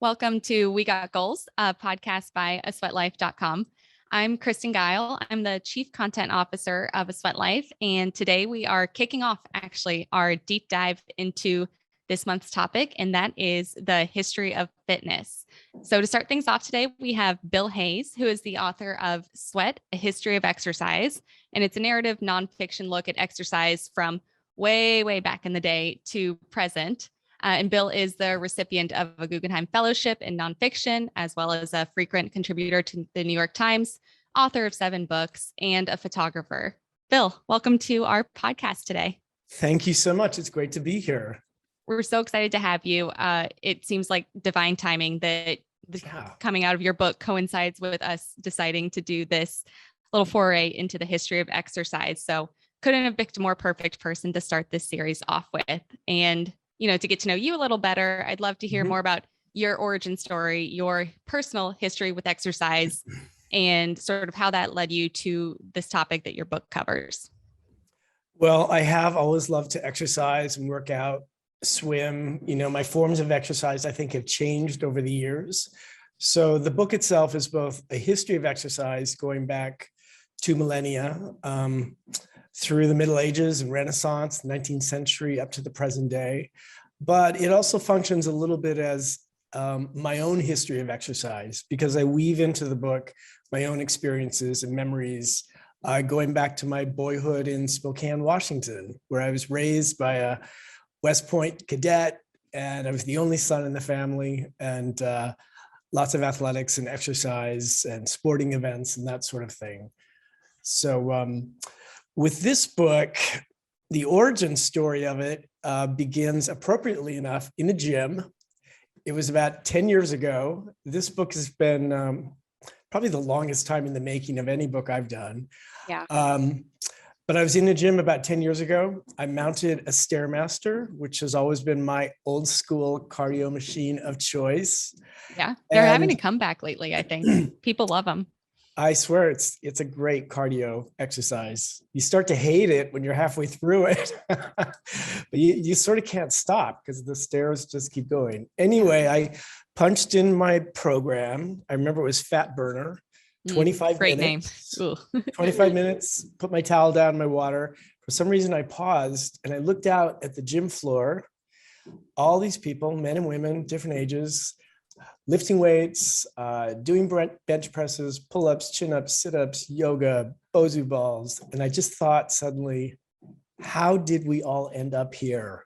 Welcome to We Got Goals, a podcast by asweatlife.com. I'm Kristen Guile. I'm the Chief Content Officer of A Sweat Life, and today we are kicking off actually our deep dive into this month's topic, and that is the history of fitness. So to start things off today, we have Bill Hayes, who is the author of Sweat, A History of Exercise, and it's a narrative nonfiction look at exercise from way back in the day to present. And Bill is the recipient of a Guggenheim Fellowship in nonfiction, as well as a frequent contributor to the New York Times, author of 7 books, and a photographer. Bill, welcome to our podcast today. Thank you so much. It's great to be here. We're so excited to have you. It seems like divine timing that coming out of your book coincides with us deciding to do this little foray into the history of exercise. So couldn't have picked a more perfect person to start this series off with. And to get to know you a little better, I'd love to hear more about your origin story, your personal history with exercise, and sort of how that led you to this topic that your book covers. Well, I have always loved to exercise and work out, swim. My forms of exercise, I think, have changed over the years. So the book itself is both a history of exercise going back 2 millennia, through the Middle Ages and Renaissance, the 19th century, up to the present day. But it also functions a little bit as my own history of exercise, because I weave into the book my own experiences and memories, going back to my boyhood in Spokane, Washington, where I was raised by a West Point cadet, and I was the only son in the family, and lots of athletics and exercise and sporting events and that sort of thing. So with this book, the origin story of it begins, appropriately enough, in a gym. It was about 10 years ago. This book has been probably the longest time in the making of any book I've done. Yeah. But I was in a gym about 10 years ago. I mounted a Stairmaster, which has always been my old school cardio machine of choice. Yeah, they're having a comeback lately, I think. People love them. I swear it's a great cardio exercise. You start to hate it when you're halfway through it, but you sort of can't stop because the stairs just keep going. Anyway, I punched in my program. I remember it was Fat Burner, 25 great minutes. Name. 25 minutes, put my towel down, my water. For some reason, I paused and I looked out at the gym floor. All these people, men and women, different ages, lifting weights, doing bench presses, pull-ups, chin-ups, sit-ups, yoga, Bosu balls. And I just thought suddenly, how did we all end up here?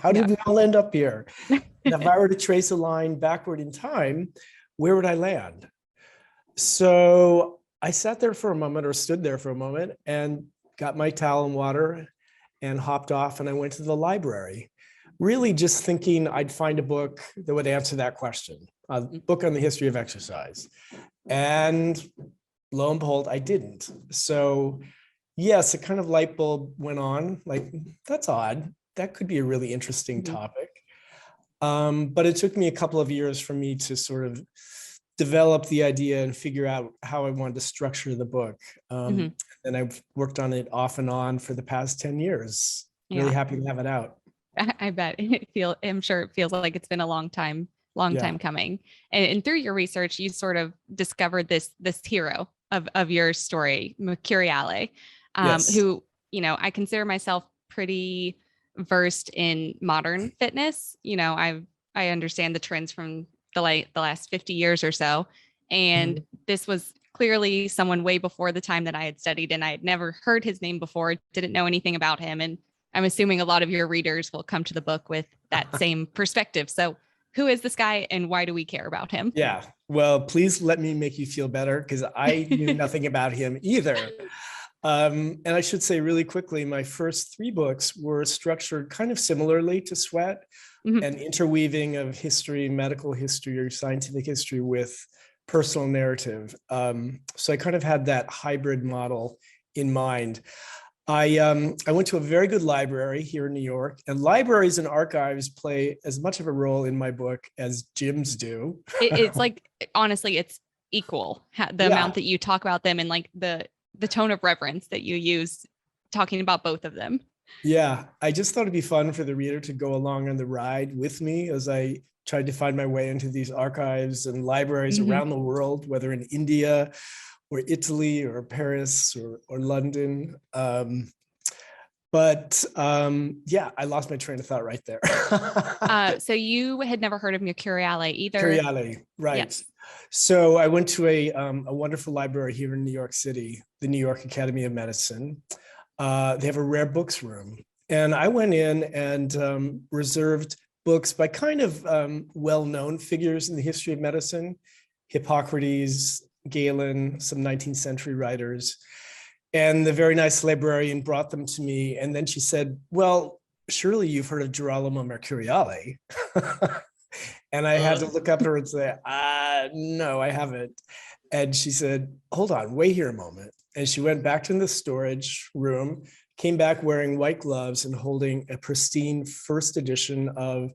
How did we all end up here? And if I were to trace a line backward in time, where would I land? So I sat there for a moment, or stood there for a moment, and got my towel and water and hopped off, and I went to the library. Really just thinking I'd find a book that would answer that question, a book on the history of exercise. And lo and behold, I didn't. So yes, a kind of light bulb went on, like, that's odd. That could be a really interesting topic. But it took me a couple of years for me to sort of develop the idea and figure out how I wanted to structure the book. And I've worked on it off and on for the past 10 years. Really happy to have it out. I bet I'm sure it feels like it's been a long time coming. And through your research, you sort of discovered this hero of your story, Mercuriale, who, I consider myself pretty versed in modern fitness. I understand the trends from the last 50 years or so. And this was clearly someone way before the time that I had studied, and I had never heard his name before, didn't know anything about him. And I'm assuming a lot of your readers will come to the book with that same perspective. So who is this guy and why do we care about him? Yeah, well, please let me make you feel better, because I knew nothing about him either. And I should say really quickly, my first 3 books were structured kind of similarly to Sweat, an interweaving of history, medical history, or scientific history with personal narrative. So I kind of had that hybrid model in mind. I went to a very good library here in New York, and libraries and archives play as much of a role in my book as gyms do. It's like, honestly, it's equal, the amount that you talk about them and like the tone of reverence that you use talking about both of them. Yeah, I just thought it'd be fun for the reader to go along on the ride with me as I tried to find my way into these archives and libraries Mhm. around the world, whether in India or Italy or Paris or London. Yeah, I lost my train of thought right there. So you had never heard of Mercuriale either? Curiale, right. Yes. So I went to a wonderful library here in New York City, the New York Academy of Medicine. They have a rare books room. And I went in and reserved books by kind of well-known figures in the history of medicine, Hippocrates, Galen, some 19th century writers. And the very nice librarian brought them to me. And then she said, well, surely you've heard of Girolamo Mercuriale. And I had to look up at her and say, no, I haven't. And she said, hold on, wait here a moment. And she went back to the storage room, came back wearing white gloves and holding a pristine first edition of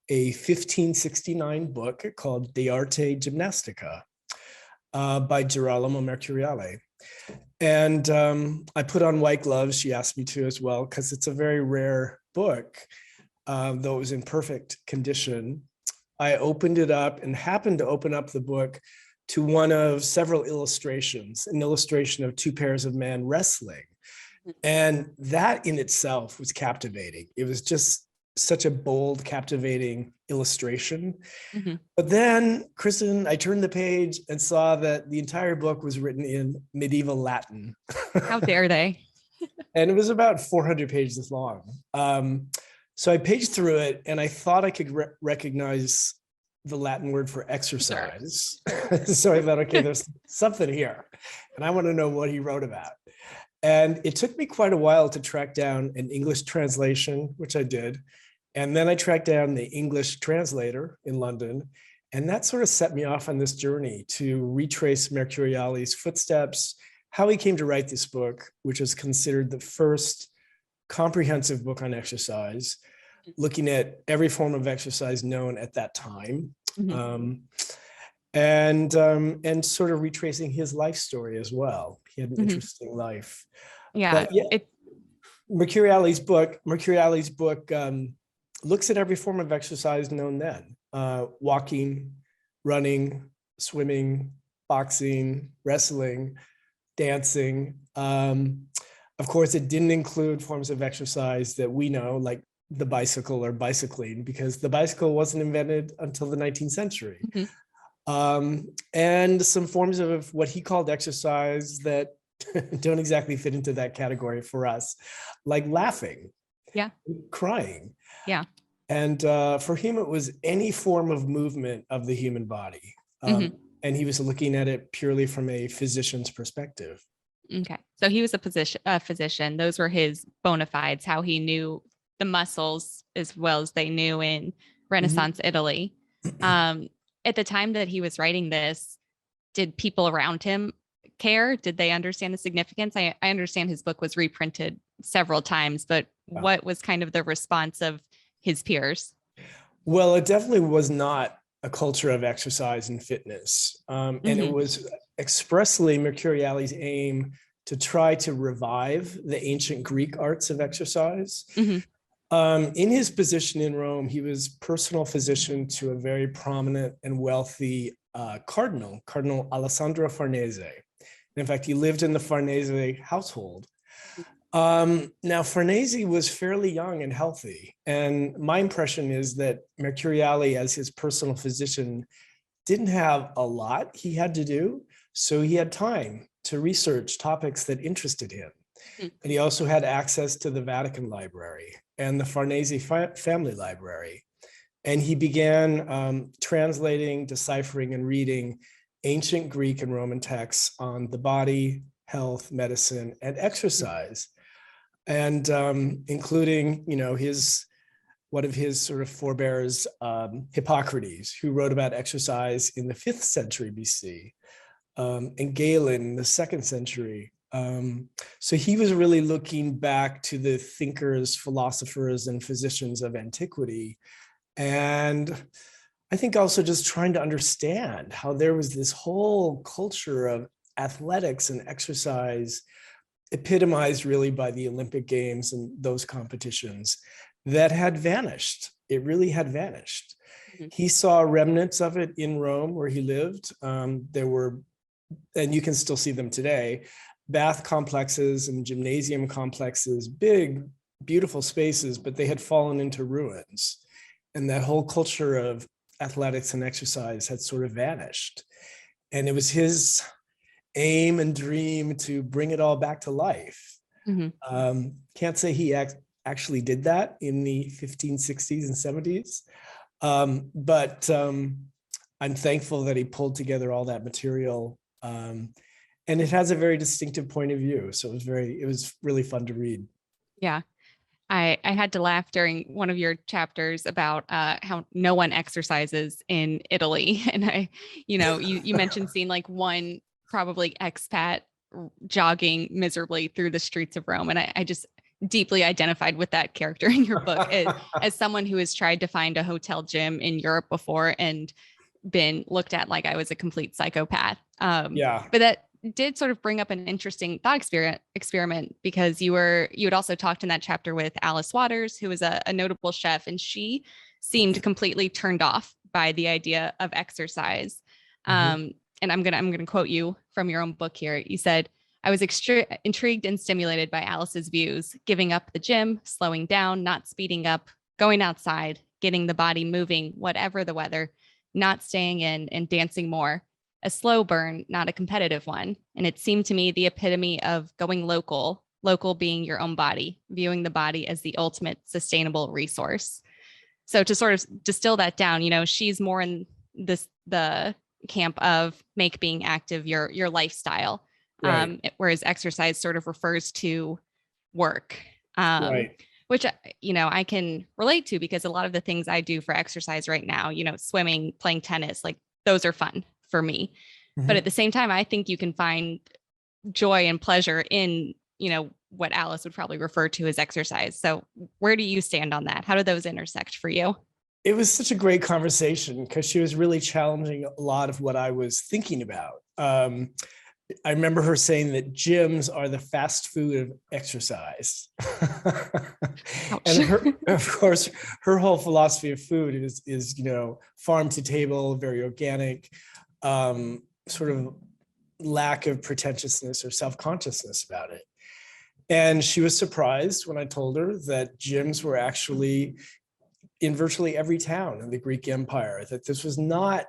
a 1569 book called De Arte Gymnastica by Girolamo Mercuriale. And I put on white gloves. She asked me to as well, because it's a very rare book, though it was in perfect condition. I opened it up and happened to open up the book to one of several illustrations, an illustration of two pairs of men wrestling. And that in itself was captivating. It was just such a bold, captivating illustration. Mm-hmm. But then, Kristen, I turned the page and saw that the entire book was written in medieval Latin. How dare they? And it was about 400 pages long. So I paged through it and I thought I could recognize the Latin word for exercise. Sure. So I thought, okay, there's something here. And I want to know what he wrote about. And it took me quite a while to track down an English translation, which I did. And then I tracked down the English translator in London. And that sort of set me off on this journey to retrace Mercuriale's footsteps, how he came to write this book, which is considered the first comprehensive book on exercise, looking at every form of exercise known at that time. Mm-hmm. And sort of retracing his life story as well. He had an interesting life. Yeah. But yeah, Mercuriale's book looks at every form of exercise known then. Walking, running, swimming, boxing, wrestling, dancing. Of course, it didn't include forms of exercise that we know, like the bicycle or bicycling, because the bicycle wasn't invented until the 19th century. Mm-hmm. And some forms of what he called exercise that don't exactly fit into that category for us, like laughing, crying. Yeah. And for him, it was any form of movement of the human body. And he was looking at it purely from a physician's perspective. Okay. So he was a physician. Those were his bona fides, how he knew the muscles as well as they knew in Renaissance Italy. At the time that he was writing this, did people around him care? Did they understand the significance? I understand his book was reprinted several times, but what was kind of the response of his peers? Well, it definitely was not a culture of exercise and fitness. And it was expressly Mercuriale's aim to try to revive the ancient Greek arts of exercise. In his position in Rome, he was personal physician to a very prominent and wealthy Cardinal Alessandro Farnese. In fact, he lived in the Farnese household. Now, Farnese was fairly young and healthy. And my impression is that Mercuriale, as his personal physician, didn't have a lot he had to do. So he had time to research topics that interested him. And he also had access to the Vatican Library and the Farnese Family Library. And he began translating, deciphering, and reading ancient Greek and Roman texts on the body, health, medicine, and exercise. And including, one of his sort of forebears, Hippocrates, who wrote about exercise in the 5th century BC, and Galen in the 2nd century. So he was really looking back to the thinkers, philosophers, and physicians of antiquity. And I think also just trying to understand how there was this whole culture of athletics and exercise, epitomized really by the Olympic Games and those competitions, that had vanished. It really had vanished. He saw remnants of it in Rome where he lived. There were, and you can still see them today, bath complexes and gymnasium complexes, big, beautiful spaces, but they had fallen into ruins. And that whole culture of athletics and exercise had sort of vanished. And it was his aim and dream to bring it all back to life. Can't say he actually did that in the 1560s and 70s, but I'm thankful that he pulled together all that material, and it has a very distinctive point of view. So it was really fun to read. Yeah. I had to laugh during one of your chapters about how no one exercises in Italy. And you mentioned seeing like one probably expat jogging miserably through the streets of Rome. And I just deeply identified with that character in your book as someone who has tried to find a hotel gym in Europe before and been looked at like I was a complete psychopath. Yeah. But that did sort of bring up an interesting thought experiment because you had also talked in that chapter with Alice Waters, who was a notable chef, and she seemed completely turned off by the idea of exercise. And I'm gonna quote you from your own book here. You said, "I was intrigued and stimulated by Alice's views, giving up the gym, slowing down, not speeding up, going outside, getting the body moving, whatever the weather, not staying in and dancing more. A slow burn, not a competitive one. And it seemed to me the epitome of going local being your own body, viewing the body as the ultimate sustainable resource." So to sort of distill that down, she's more in the camp of make being active your lifestyle, Right. whereas exercise sort of refers to work, Right. which I can relate to because a lot of the things I do for exercise right now, swimming, playing tennis, like those are fun for me. But at the same time, I think you can find joy and pleasure in, what Alice would probably refer to as exercise. So where do you stand on that? How do those intersect for you? It was such a great conversation because she was really challenging a lot of what I was thinking about. I remember her saying that gyms are the fast food of exercise. And of course, her whole philosophy of food is farm to table, very organic, sort of lack of pretentiousness or self-consciousness about it. And she was surprised when I told her that gyms were actually in virtually every town in the Greek Empire, that this was not,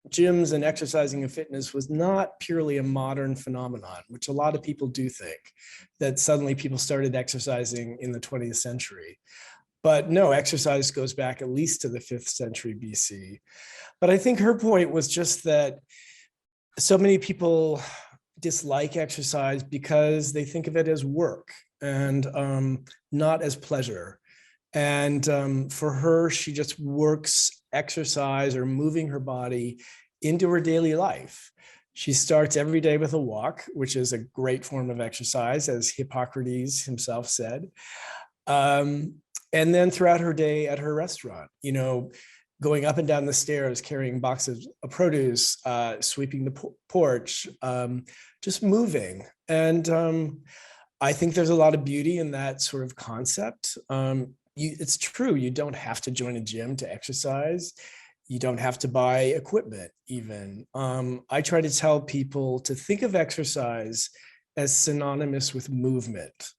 gyms and exercising and fitness was not purely a modern phenomenon, which a lot of people do think, that suddenly people started exercising in the 20th century. But no, exercise goes back at least to the 5th century BC. But I think her point was just that so many people dislike exercise because they think of it as work and not as pleasure. And for her, she just works exercise or moving her body into her daily life. She starts every day with a walk, which is a great form of exercise, as Hippocrates himself said. And then throughout her day at her restaurant, going up and down the stairs, carrying boxes of produce, sweeping the porch, just moving. And I think there's a lot of beauty in that sort of concept. It's true, you don't have to join a gym to exercise. You don't have to buy equipment even. I try to tell people to think of exercise as synonymous with movement.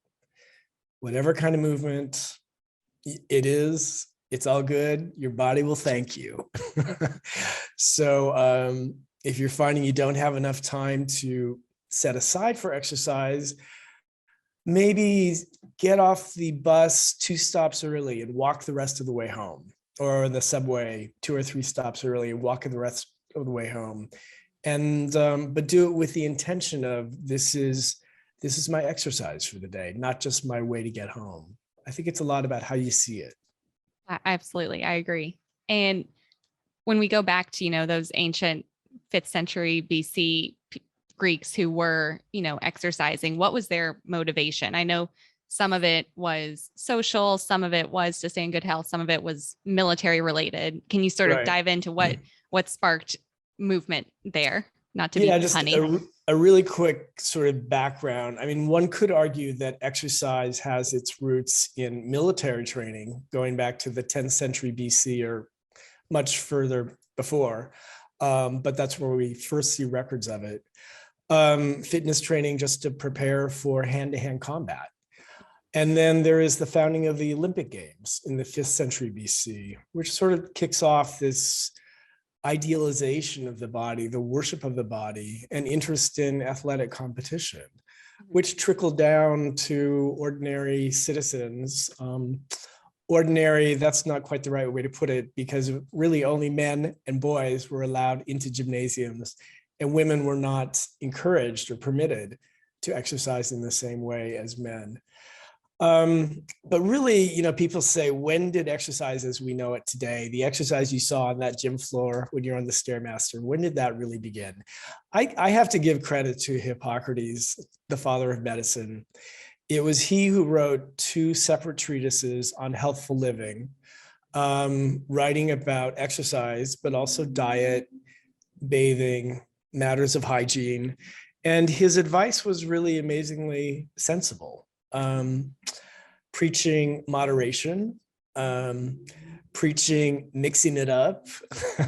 Whatever kind of movement it is, it's all good. Your body will thank you. So if you're finding you don't have enough time to set aside for exercise, maybe get off the bus 2 stops early and walk the rest of the way home, or the subway 2 or 3 stops early and walk the rest of the way home. And but do it with the intention of this is my exercise for the day, not just my way to get home. I think it's a lot about how you see it. Absolutely, I agree. And when we go back to those ancient 5th century BC Greeks who were exercising, what was their motivation? I know some of it was social, some of it was to stay in good health, some of it was military related. Can you sort of dive into what sparked movement there? Not to be punny. A really quick sort of background. I mean, one could argue that exercise has its roots in military training, going back to the 10th century BC or much further before. But that's where we first see records of it. Fitness training just to prepare for hand-to-hand combat. And then there is the founding of the Olympic Games in the 5th century BC, which sort of kicks off this idealization of the body, the worship of the body, and interest in athletic competition, which trickled down to ordinary citizens. Ordinary, that's not quite the right way to put it, because really only men and boys were allowed into gymnasiums, and women were not encouraged or permitted to exercise in the same way as men. But really, people say, when did exercise as we know it today, the exercise you saw on that gym floor when you're on the Stairmaster, when did that really begin? I have to give credit to Hippocrates, the father of medicine. It was he who wrote 2 separate treatises on healthful living, writing about exercise, but also diet, bathing, matters of hygiene. And his advice was really amazingly sensible. Preaching moderation, preaching mixing it up.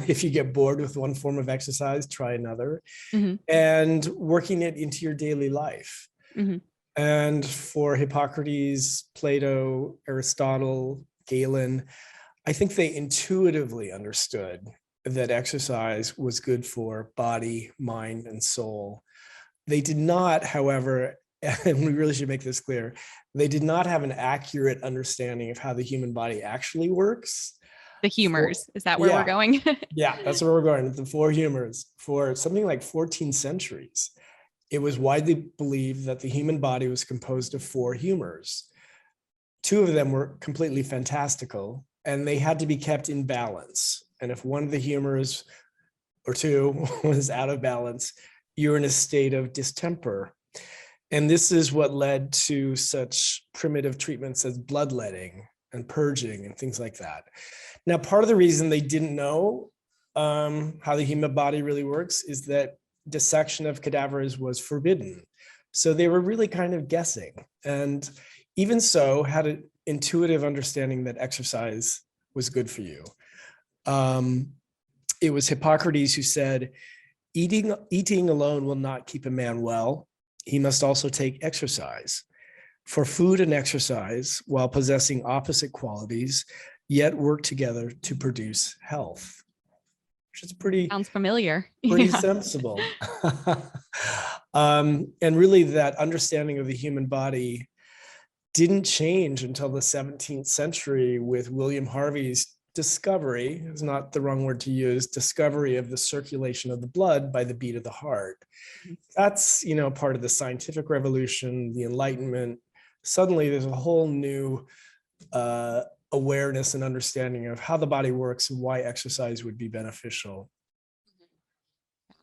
If you get bored with one form of exercise, try another, and working it into your daily life. And for Hippocrates, Plato, Aristotle, Galen, I think they intuitively understood that exercise was good for body, mind, and soul. They did not, however, and we really should make this clear, they did not have an accurate understanding of how the human body actually works. The humors, is that where we're going? Yeah, that's where we're going, the 4 humors. For something like 14 centuries, it was widely believed that the human body was composed of 4 humors. 2 of them were completely fantastical, and they had to be kept in balance. And if one of the humors, or 2, was out of balance, you're in a state of distemper. And this is what led to such primitive treatments as bloodletting and purging and things like that. Now, part of the reason they didn't know how the human body really works is that dissection of cadavers was forbidden. So they were really kind of guessing. And even so, had an intuitive understanding that exercise was good for you. It was Hippocrates who said, eating alone will not keep a man well. He must also take exercise. For food and exercise, while possessing opposite qualities, yet work together to produce health. Which is Sounds familiar. Pretty sensible. And really that understanding of the human body didn't change until the 17th century with William Harvey's discovery, is not the wrong word to use, discovery of the circulation of the blood by the beat of the heart. That's, part of the scientific revolution, the Enlightenment. Suddenly there's a whole new awareness and understanding of how the body works and why exercise would be beneficial.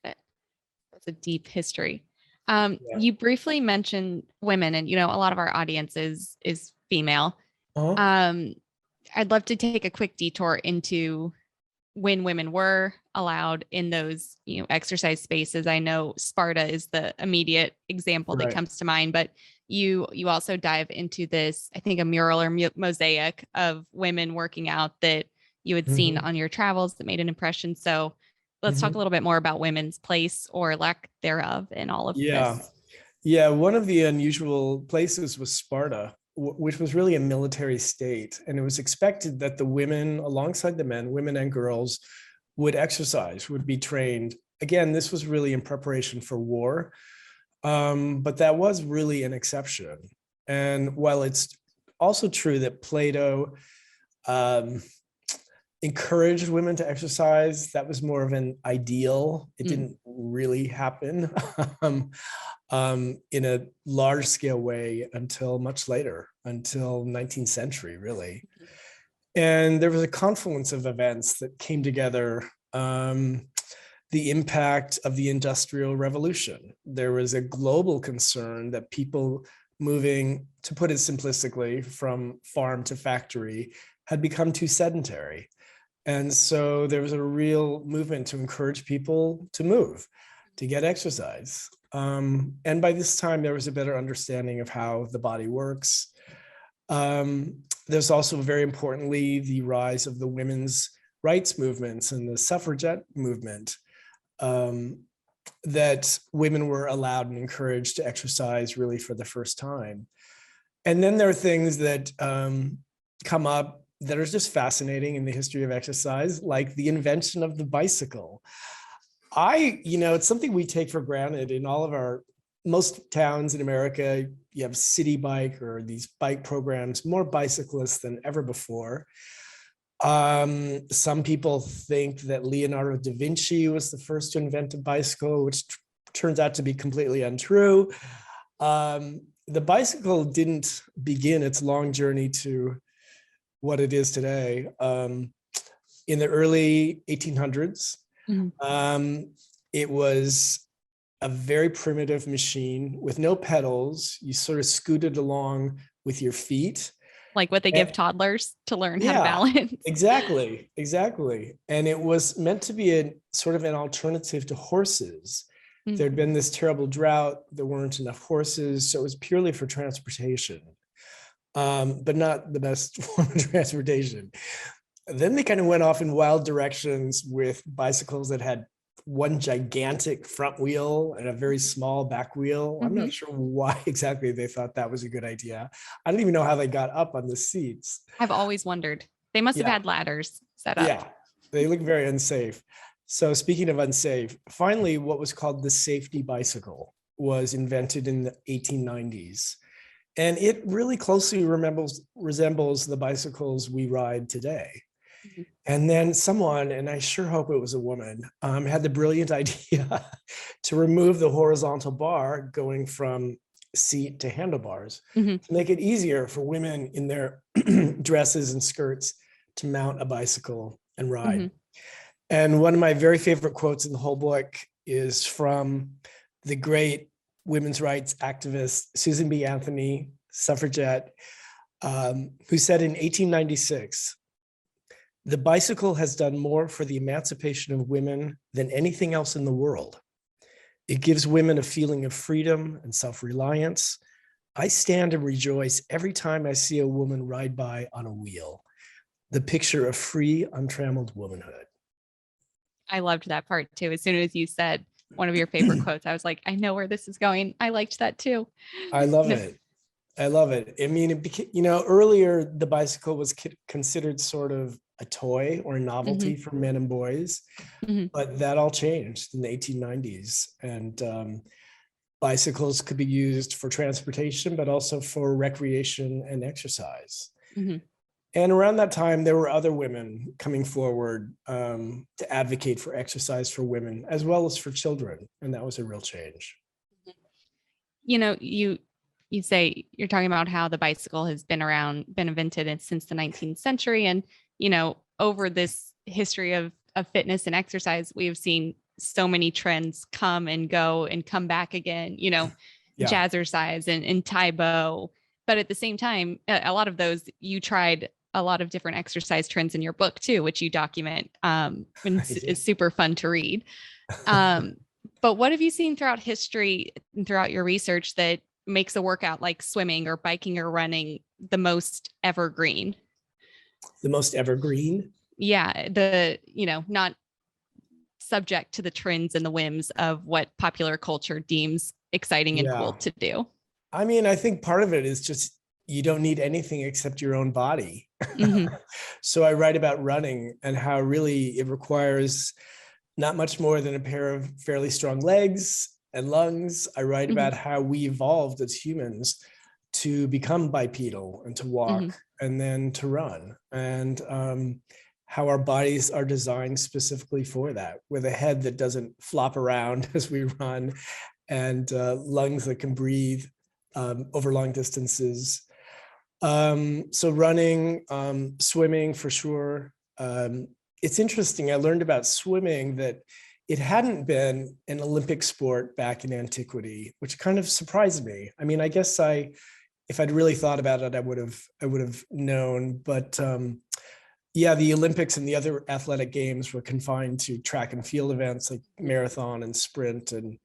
Got it. That's a deep history. You briefly mentioned women, and a lot of our audience is female. I'd love to take a quick detour into when women were allowed in those, exercise spaces. I know Sparta is the immediate example that comes to mind, but you also dive into this, I think a mural or mosaic of women working out that you had seen on your travels that made an impression. So let's talk a little bit more about women's place or lack thereof in all of this. Yeah, one of the unusual places was Sparta, which was really a military state. And it was expected that the women, alongside the men, women and girls, would exercise, would be trained. Again, this was really in preparation for war, but that was really an exception. And while it's also true that Plato encouraged women to exercise, that was more of an ideal. It didn't really happen in a large scale way until much later, until 19th century, really. And there was a confluence of events that came together. The impact of the Industrial Revolution. There was a global concern that people moving, to put it simplistically, from farm to factory had become too sedentary. And so there was a real movement to encourage people to move, to get exercise. And by this time, there was a better understanding of how the body works. There's also, very importantly, the rise of the women's rights movements and the suffragette movement, that women were allowed and encouraged to exercise really for the first time. And then there are things that come up that are just fascinating in the history of exercise, like the invention of the bicycle. It's something we take for granted in all of most towns in America. You have City Bike or these bike programs, more bicyclists than ever before. Some people think that Leonardo da Vinci was the first to invent a bicycle, which turns out to be completely untrue. The bicycle didn't begin its long journey to what it is today in the early 1800s. It was a very primitive machine with no pedals. You sort of scooted along with your feet. Like what they give toddlers to learn how to balance. Exactly. And it was meant to be a sort of an alternative to horses. There'd been this terrible drought. There weren't enough horses. So it was purely for transportation, but not the best form of transportation. Then they kind of went off in wild directions with bicycles that had one gigantic front wheel and a very small back wheel. I'm not sure why exactly they thought that was a good idea. I don't even know how they got up on the seats. I've always wondered. They must have had ladders set up. Yeah, they look very unsafe. So speaking of unsafe, finally, what was called the safety bicycle was invented in the 1890s. And it really closely resembles the bicycles we ride today. And then someone, and I sure hope it was a woman, had the brilliant idea to remove the horizontal bar going from seat to handlebars to make it easier for women in their dresses and skirts to mount a bicycle and ride. And one of my very favorite quotes in the whole book is from the great women's rights activist, Susan B. Anthony, suffragette, who said in 1896, "The bicycle has done more for the emancipation of women than anything else in the world. It gives women a feeling of freedom and self-reliance. I stand and rejoice every time I see a woman ride by on a wheel. The picture of free, untrammeled womanhood." I loved that part too. As soon as you said one of your favorite quotes, I was like, I know where this is going. I liked that too. I love it. I love it. I mean, earlier the bicycle was considered sort of a toy or a novelty for men and boys, but that all changed in the 1890s. And bicycles could be used for transportation, but also for recreation and exercise. And around that time, there were other women coming forward to advocate for exercise for women as well as for children. And that was a real change. You say you're talking about how the bicycle has been invented since the 19th century. And, over this history of fitness and exercise, we have seen so many trends come and go and come back again, jazzercise and Taebo. But at the same time, a lot of those, you tried a lot of different exercise trends in your book too, which you document, and is super fun to read. But what have you seen throughout history and throughout your research that makes a workout like swimming or biking or running the most evergreen? The most evergreen? Yeah. Not subject to the trends and the whims of what popular culture deems exciting and cool to do. I mean, I think part of it is just, you don't need anything except your own body. So I write about running and how really it requires not much more than a pair of fairly strong legs and lungs. I write about how we evolved as humans to become bipedal and to walk and then to run, and how our bodies are designed specifically for that, with a head that doesn't flop around as we run, and lungs that can breathe over long distances. So running, swimming for sure. It's interesting. I learned about swimming that it hadn't been an Olympic sport back in antiquity, which kind of surprised me. I mean, I guess if I'd really thought about it, I would have known. But the Olympics and the other athletic games were confined to track and field events like marathon and sprint and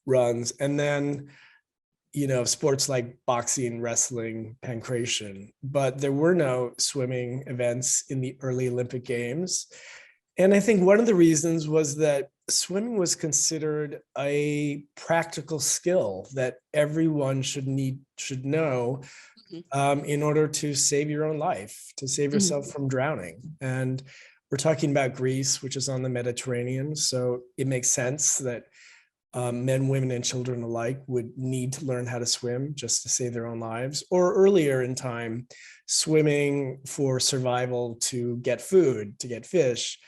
runs, and then sports like boxing, wrestling, pancration. But there were no swimming events in the early Olympic Games. And I think one of the reasons was that swimming was considered a practical skill that everyone should know Mhm. in order to save your own life, to save Mhm. yourself from drowning. And we're talking about Greece, which is on the Mediterranean. So it makes sense that men, women, and children alike would need to learn how to swim just to save their own lives. Or earlier in time, swimming for survival, to get food, to get fish,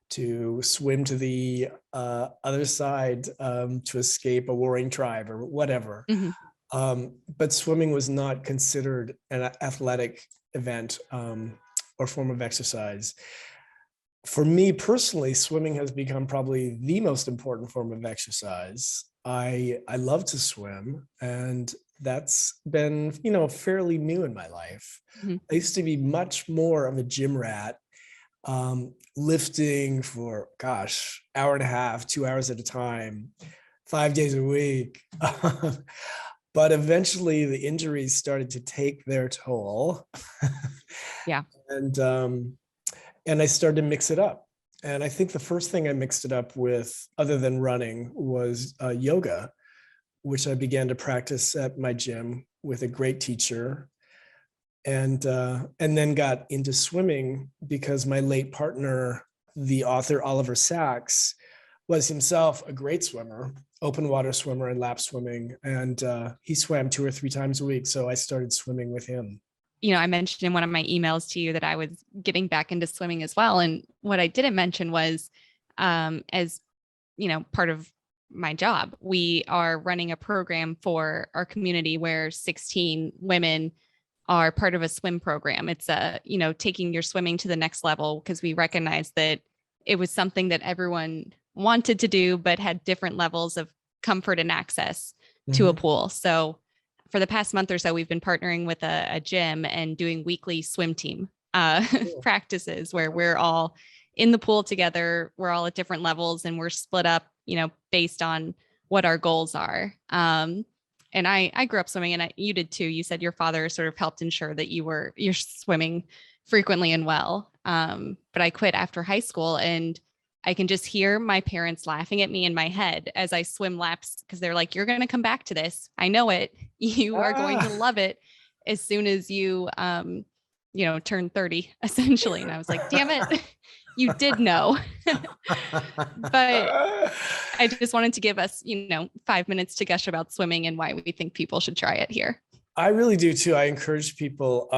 to swim to the other side, to escape a warring tribe or whatever. Mhm. But swimming was not considered an athletic event or form of exercise. For me personally, swimming has become probably the most important form of exercise. I love to swim, and that's been, fairly new in my life. Mhm. I used to be much more of a gym rat, lifting for, gosh, hour and a half, 2 hours at a time, 5 days a week. But eventually the injuries started to take their toll. Yeah. and and I started to mix it up. And I think the first thing I mixed it up with, other than running, was yoga, which I began to practice at my gym with a great teacher, and then got into swimming because my late partner, the author Oliver Sacks, was himself a great swimmer, open water swimmer and lap swimming, and he swam 2 or 3 times a week. So I started swimming with him. I mentioned in one of my emails to you that I was getting back into swimming as well. And what I didn't mention was, as part of my job, we are running a program for our community where 16 women are part of a swim program. It's taking your swimming to the next level, because we recognize that it was something that everyone wanted to do, but had different levels of comfort and access to a Mhm. pool. So for the past month or so, we've been partnering with a gym and doing weekly swim team Cool. practices where we're all in the pool together. We're all at different levels and we're split up, based on what our goals are. And I grew up swimming, and you did too. You said your father sort of helped ensure that you're swimming frequently and well. But I quit after high school, and I can just hear my parents laughing at me in my head as I swim laps, because they're like, "You're going to come back to this. I know it. You are going to Ah. love it as soon as you turn 30, essentially." And I was like, "Damn it, you did know." But I just wanted to give us, 5 minutes to gush about swimming and why we think people should try it here. I really do too. I encourage people.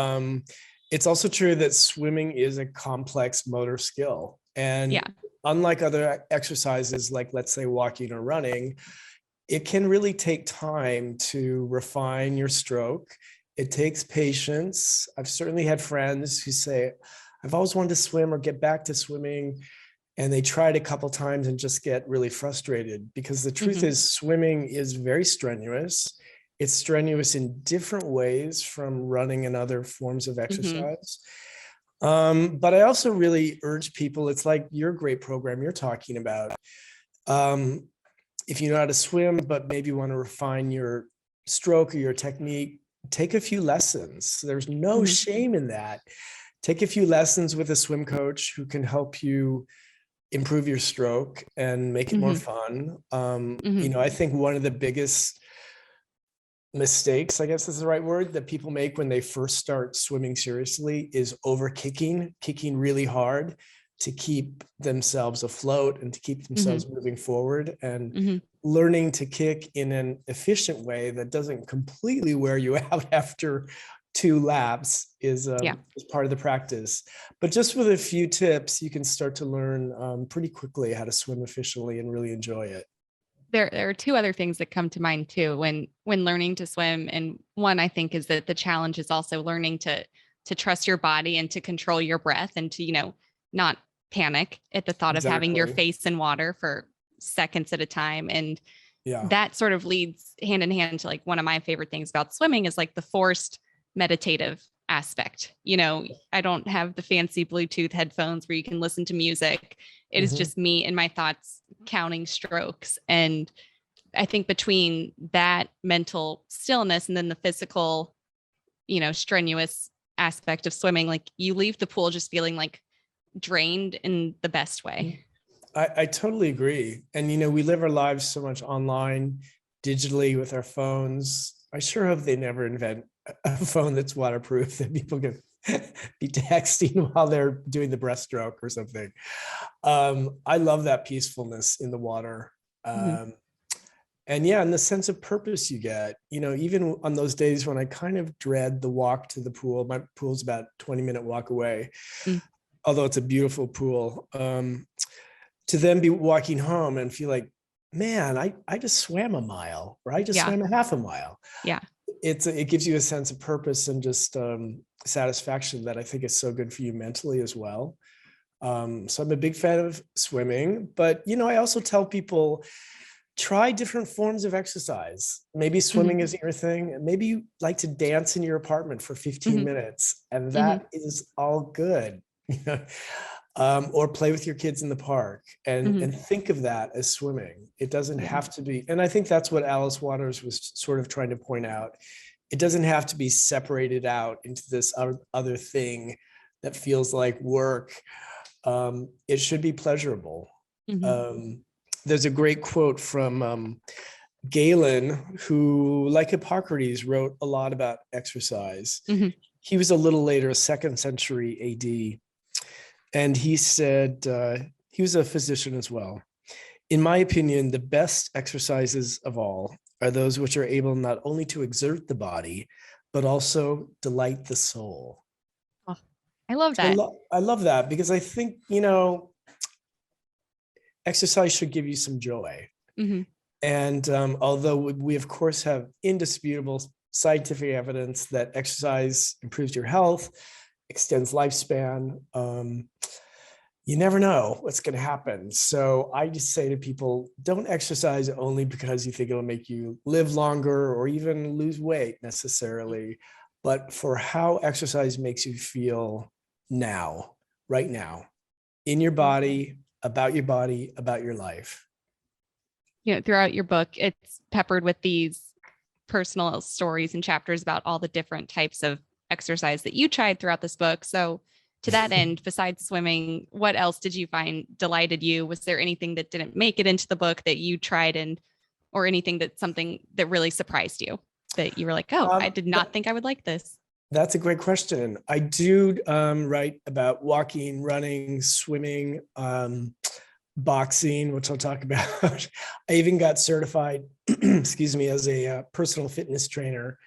It's also true that swimming is a complex motor skill. And Yeah. unlike other exercises, like let's say walking or running, it can really take time to refine your stroke. It takes patience. I've certainly had friends who say, I've always wanted to swim or get back to swimming. And they tried a couple times and just get really frustrated, because the truth Hmm. is swimming is very strenuous. It's strenuous in different ways from running and other forms of Hmm. exercise. But I also really urge people, it's like your great program you're talking about. Um, if you know how to swim, but maybe want to refine your stroke or your technique, take a few lessons. There's no Hmm. shame in that. Take a few lessons with a swim coach who can help you improve your stroke and make it more Hmm. fun. Hmm. I think one of the biggest mistakes, I guess is the right word, that people make when they first start swimming seriously is over kicking really hard to keep themselves afloat and to keep Hmm. themselves moving forward, and Hmm. learning to kick in an efficient way that doesn't completely wear you out after 2 laps Yeah. is part of the practice. But just with a few tips, you can start to learn pretty quickly how to swim efficiently and really enjoy it. There are two other things that come to mind too when learning to swim. And one, I think, is that the challenge is also learning to trust your body and to control your breath, and to, not panic at the thought of having your Exactly. face in water for seconds at a time. And Yeah. that sort of leads hand in hand to, like, one of my favorite things about swimming is like the forced meditative aspect. I don't have the fancy Bluetooth headphones where you can listen to music. It is Mhm. just me and my thoughts counting strokes. And I think between that mental stillness and then the physical, strenuous aspect of swimming, like, you leave the pool just feeling like drained in the best way. I totally agree. And, we live our lives so much online, digitally with our phones. I sure hope they never invent a phone that's waterproof that people can be texting while they're doing the breaststroke or something. I love that peacefulness in the water. Mhm. And yeah, and the sense of purpose you get, even on those days when I kind of dread the walk to the pool. My pool's about 20-minute walk away, Mm. although it's a beautiful pool. To then be walking home and feel like, man, I just swam a mile, or I just Yeah. swam a half a mile. Yeah. It gives you a sense of purpose and just satisfaction that I think is so good for you mentally as well. So I'm a big fan of swimming, but I also tell people, try different forms of exercise. Maybe swimming Mhm. isn't your thing. Maybe you like to dance in your apartment for 15 Mhm. minutes, and Mhm. that is all good. Or play with your kids in the park, and Mhm. think of that as swimming. It doesn't Yeah. have to be, and I think that's what Alice Waters was sort of trying to point out. It doesn't have to be separated out into this other thing that feels like work. It should be pleasurable. Mhm. There's a great quote from Galen, who, like Hippocrates, wrote a lot about exercise. Mhm. He was a little later, 2nd century AD. And he said, he was a physician as well. In my opinion, the best exercises of all are those which are able not only to exert the body, but also delight the soul. Oh, I love that. I love that, because I think, exercise should give you some joy. Mhm. And although we, of course, have indisputable scientific evidence that exercise improves your health, extends lifespan, you never know what's going to happen. So I just say to people, don't exercise only because you think it'll make you live longer or even lose weight necessarily, but for how exercise makes you feel now, right now, in your body, about your life. Throughout your book, it's peppered with these personal stories and chapters about all the different types of exercise that you tried throughout this book. So, to that end, besides swimming, what else did you find delighted you? Was there anything that didn't make it into the book that you tried, and or anything that something that really surprised you that you were like, oh, I did not think I would like this? That's a great question. I do write about walking, running, swimming, boxing, which I'll talk about. I even got certified, excuse me, as a personal fitness trainer,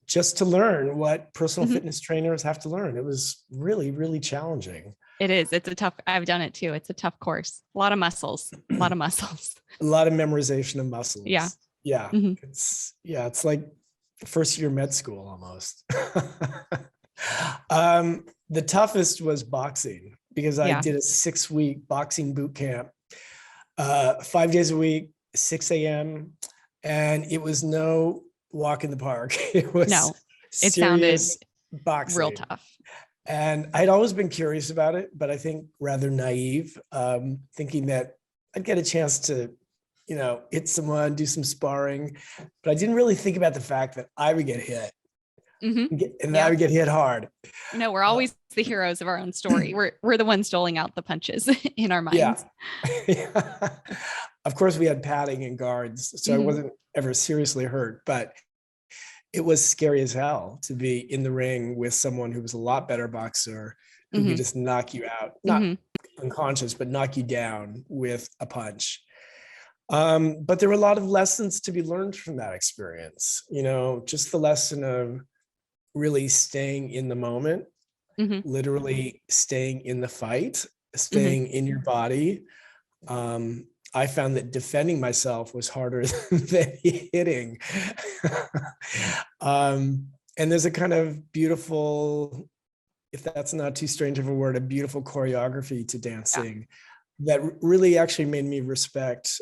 just to learn what personal Mhm. fitness trainers have to learn. It was really, really challenging. It is. It's a tough, I've done it too. It's a tough course. A lot of muscles, a lot of muscles. A lot of memorization of Yeah. muscles. Yeah, Mhm. it's like first year med school almost. The toughest was boxing, because I Yeah. did a 6-week boxing boot camp, 5 days a week, 6 a.m. And it was no walk in the park. It was No, it sounded serious real boxing. tough. And I'd always been curious about it, but I think rather naive, thinking that I'd get a chance to, hit someone, do some sparring. But I didn't really think about the fact that I would get hit, Hmm. and that I Yeah. would get hit hard. No, we're Uh, always the heroes of our own story. We're the ones doling out the punches in our yeah. minds. Of course, we had padding and guards, so I Hmm. wasn't ever seriously hurt, but it was scary as hell to be in the ring with someone who was a lot better boxer, who could Hmm. just knock you out, Hmm. not unconscious, but knock you down with a punch. But there were a lot of lessons to be learned from that experience. Just the lesson of really staying in the moment, Hmm. literally staying in the fight, Hmm. staying in your body. I found that defending myself was harder than hitting. And there's a kind of beautiful, if that's not too strange of a word, a beautiful choreography to Yeah. dancing that really actually made me respect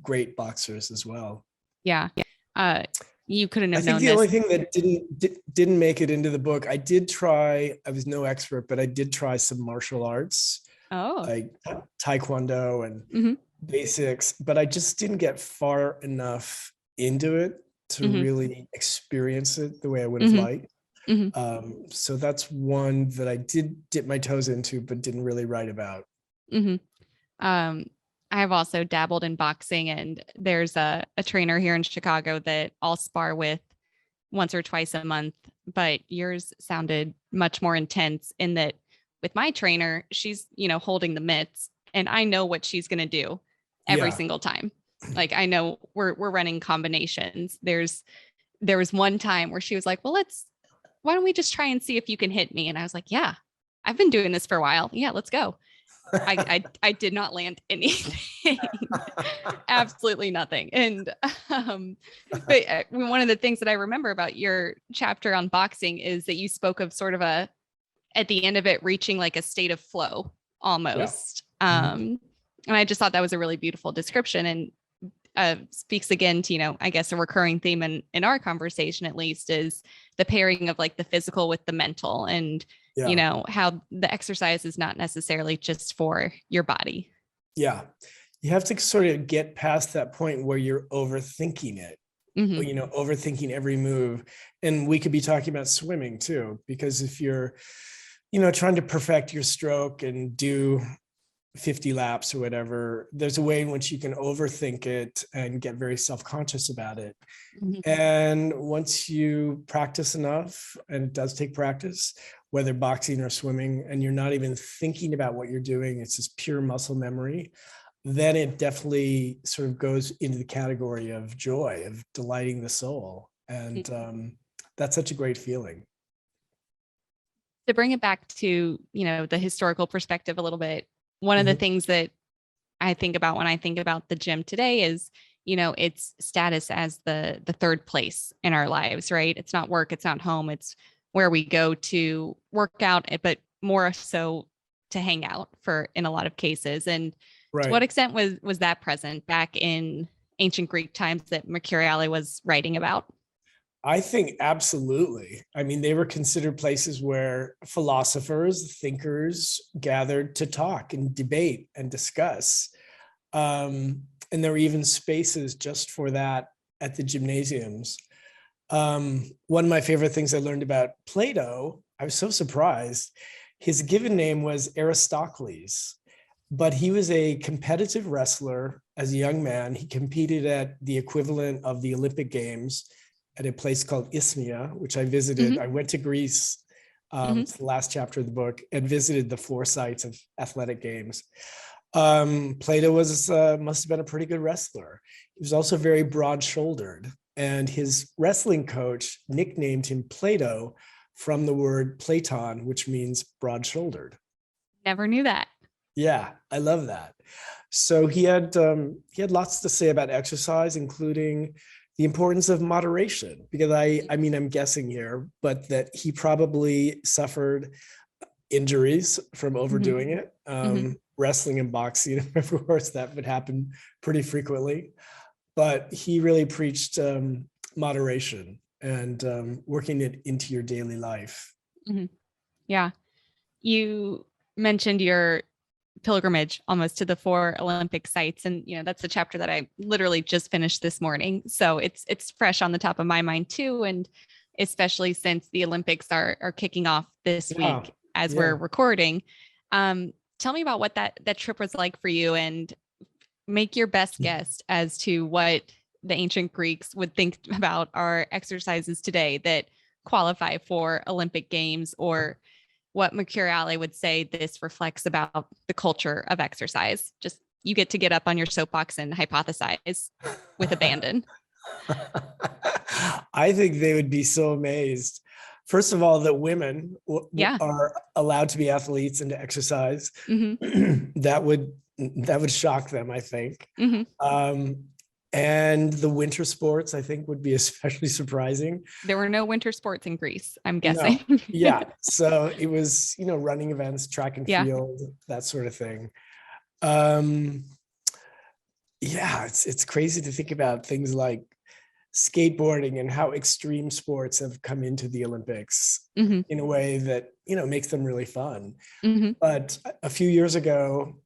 great boxers as well. Yeah. Uh, you couldn't I have think known the this. only thing that didn't make it into the book, I did try. I was no expert, but I did try some martial arts, Oh. like taekwondo and Hmm. basics, but I just didn't get far enough into it to Hmm. really experience it the way I would have Hmm. liked. Hmm. So that's one that I did dip my toes into, but didn't really write about. Hmm. Um, I have also dabbled in boxing, and there's a trainer here in Chicago that I'll spar with once or twice a month. But yours sounded much more intense in that with my trainer, she's, holding the mitts, and I know what she's going to do every Yeah. single time. Like I know we're running combinations. There was one time where she was like, "Well, why don't we just try and see if you can hit me?" And I was like, "Yeah, I've been doing this for a while. Yeah, let's go." I did not land anything, absolutely nothing. And but one of the things that I remember about your chapter on boxing is that you spoke of sort of at the end of it reaching like a state of flow Yeah. almost. Mhm. And I just thought that was a really beautiful description, and speaks again to, I guess a recurring theme in our conversation at least is the pairing of like the physical with the mental, and Yeah. how the exercise is not necessarily just for your body. Yeah. You have to sort of get past that point where you're overthinking it, Hmm. overthinking every move. And we could be talking about swimming too, because if you're, trying to perfect your stroke and do 50 laps or whatever, there's a way in which you can overthink it and get very self-conscious about it. Hmm. And once you practice enough, and it does take practice, whether boxing or swimming, and you're not even thinking about what you're doing, it's just pure muscle memory, then it definitely sort of goes into the category of joy, of delighting the soul. And that's such a great feeling. To bring it back to, the historical perspective a little bit, one of the Mhm. things that I think about when I think about the gym today is, its status as the third place in our lives, right? It's not work, it's not home, it's where we go to work out, but more so to hang out for in a lot of cases. And to what Right. extent was that present back in ancient Greek times that Mercuriale was writing about? I think absolutely. I mean, they were considered places where philosophers, thinkers gathered to talk and debate and discuss. And there were even spaces just for that at the gymnasiums. One of my favorite things I learned about Plato, I was so surprised. His given name was Aristocles, but he was a competitive wrestler as a young man. He competed at the equivalent of the Olympic Games at a place called Isthmia, which I visited. Hmm. I went to Greece. Hmm. It's the last chapter of the book, and visited the 4 sites of athletic games. Plato was must have been a pretty good wrestler. He was also very broad-shouldered, and his wrestling coach nicknamed him Plato from the word Platon, which means broad-shouldered. Never knew that. Yeah, I love that. So he had lots to say about exercise, including the importance of moderation. Because I mean, I'm guessing here, but that he probably suffered injuries from Hmm. overdoing it. Hmm. Wrestling and boxing, of course, that would happen pretty frequently. But he really preached moderation and working it into your daily life. Hmm. Yeah. You mentioned your pilgrimage almost to the 4 Olympic sites, and that's the chapter that I literally just finished this morning, so it's fresh on the top of my mind too. And especially since the Olympics are kicking off this Yeah, week as we're yeah. recording. Tell me about what that trip was like for you, and make your best guess as to what the ancient Greeks would think about our exercises today that qualify for Olympic Games, or what Mercuriale would say this reflects about the culture of exercise. Just you get to get up on your soapbox and hypothesize with abandon. I think they would be so amazed. First of all, that women Yeah. are allowed to be athletes and to exercise. Hmm. That would shock them, I think. Hmm. Um, and the winter sports, I think, would be especially surprising. There were no winter sports in Greece, I'm guessing. No, yeah. So it was, running events, track and Yeah. field, that sort of thing. Um, yeah, it's crazy to think about things like skateboarding and how extreme sports have come into the Olympics Hmm. in a way that makes them really fun. Hmm. But a few years ago,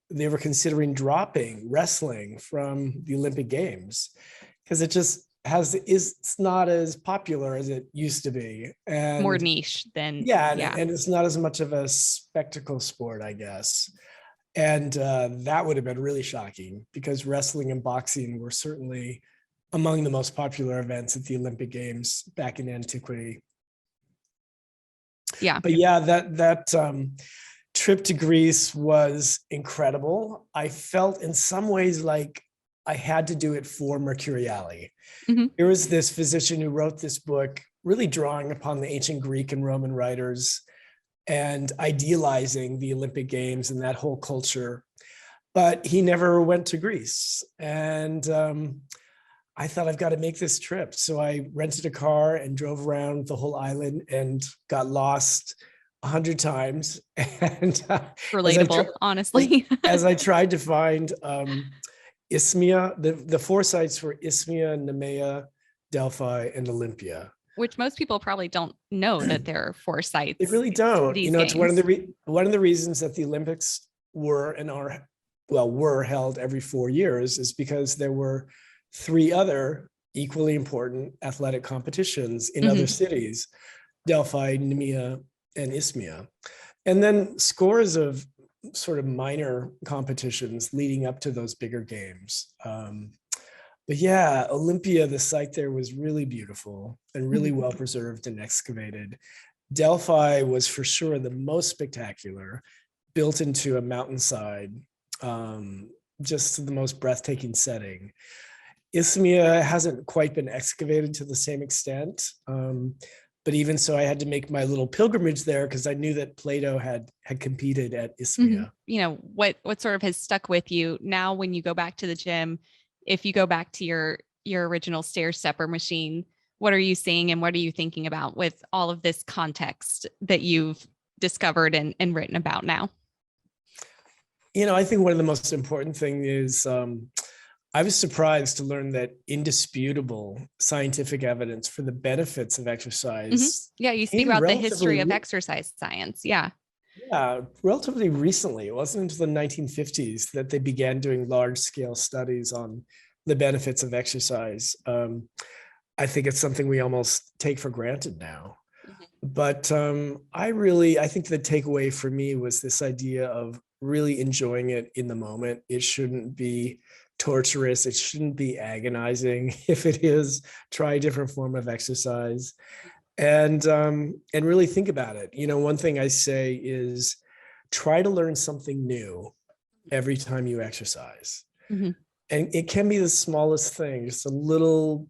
they were considering dropping wrestling from the Olympic Games because it just it's not as popular as it used to be, and More niche than, yeah, yeah. and it's not as much of a spectacle sport, I guess. And that would have been really shocking because wrestling and boxing were certainly among the most popular events at the Olympic Games back in antiquity. Yeah. But yeah, that trip to Greece was incredible. I felt in some ways like I had to do it for Mercuriale. Mhm. There was this physician who wrote this book, really drawing upon the ancient Greek and Roman writers and idealizing the Olympic Games and that whole culture. But he never went to Greece. And I thought, I've got to make this trip. So I rented a car and drove around the whole island and got lost 100 times. And Relatable, honestly. as I tried to find Isthmia, the four sites were Isthmia, Nemea, Delphi, and Olympia. Which most people probably don't know that there are 4 sites. They really don't. These It's one games. of the reasons that the Olympics were and are were held every 4 years is because there were 3 other equally important athletic competitions in other cities: Delphi, Nemea, and Isthmia, and then scores of sort of minor competitions leading up to those bigger games. But yeah, Olympia, the site there was really beautiful and really well preserved and excavated. Delphi was for sure the most spectacular, built into a mountainside, just the most breathtaking setting. Isthmia hasn't quite been excavated to the same extent. But even so, I had to make my little pilgrimage there because I knew that Plato had competed at Isthmia. You know, what sort of has stuck with you now when you go back to the gym? If you go back to your original stair stepper machine, what are you seeing and what are you thinking about with all of this context that you've discovered and written about now? I think one of the most important things is I was surprised to learn that indisputable scientific evidence for the benefits of exercise. Yeah, you speak came about the history of relatively exercise science. Yeah. Yeah, relatively recently. It wasn't until the 1950s that they began doing large-scale studies on the benefits of exercise. I think it's something we almost take for granted now. But I think the takeaway for me was this idea of really enjoying it in the moment. It shouldn't be torturous. It shouldn't be agonizing. If it is, try a different form of exercise. And really think about it. One thing I say is try to learn something new every time you exercise. And it can be the smallest thing, just a little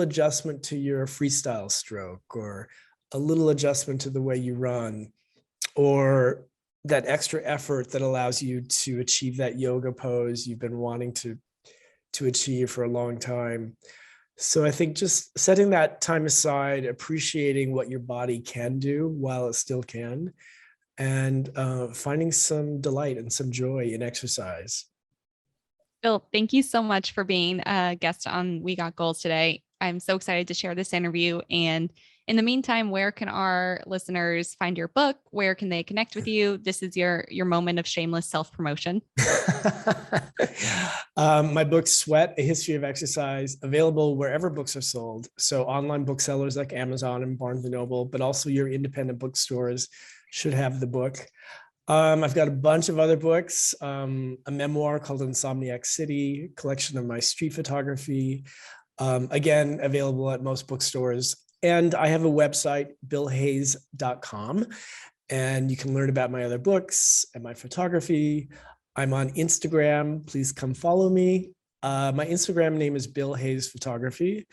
adjustment to your freestyle stroke, or a little adjustment to the way you run, or that extra effort that allows you to achieve that yoga pose you've been wanting to achieve for a long time. So I think just setting that time aside, appreciating what your body can do while it still can, and finding some delight and some joy in exercise. Bill, thank you so much for being a guest on We Got Goals today. I'm so excited to share this interview. And in the meantime, where can our listeners find your book? Where can they connect with you? This is your moment of shameless self-promotion. My book, Sweat, A History of Exercise, available wherever books are sold. So online booksellers like Amazon and Barnes & Noble, but also your independent bookstores should have the book. I've got a bunch of other books, a memoir called Insomniac City, collection of my street photography, again, available at most bookstores. And I have a website, billhayes.com, and you can learn about my other books and my photography. I'm on Instagram. Please come follow me. My Instagram name is Bill Hayes Photography,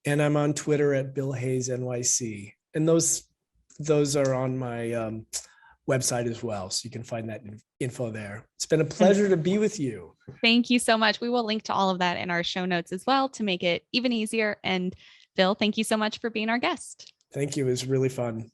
and I'm on Twitter at Bill Hayes NYC. And those are on my website as well, so you can find that info there. It's been a pleasure to be with you. Thank you so much. We will link to all of that in our show notes as well to make it even easier. And Bill, thank you so much for being our guest. Thank you. It was really fun.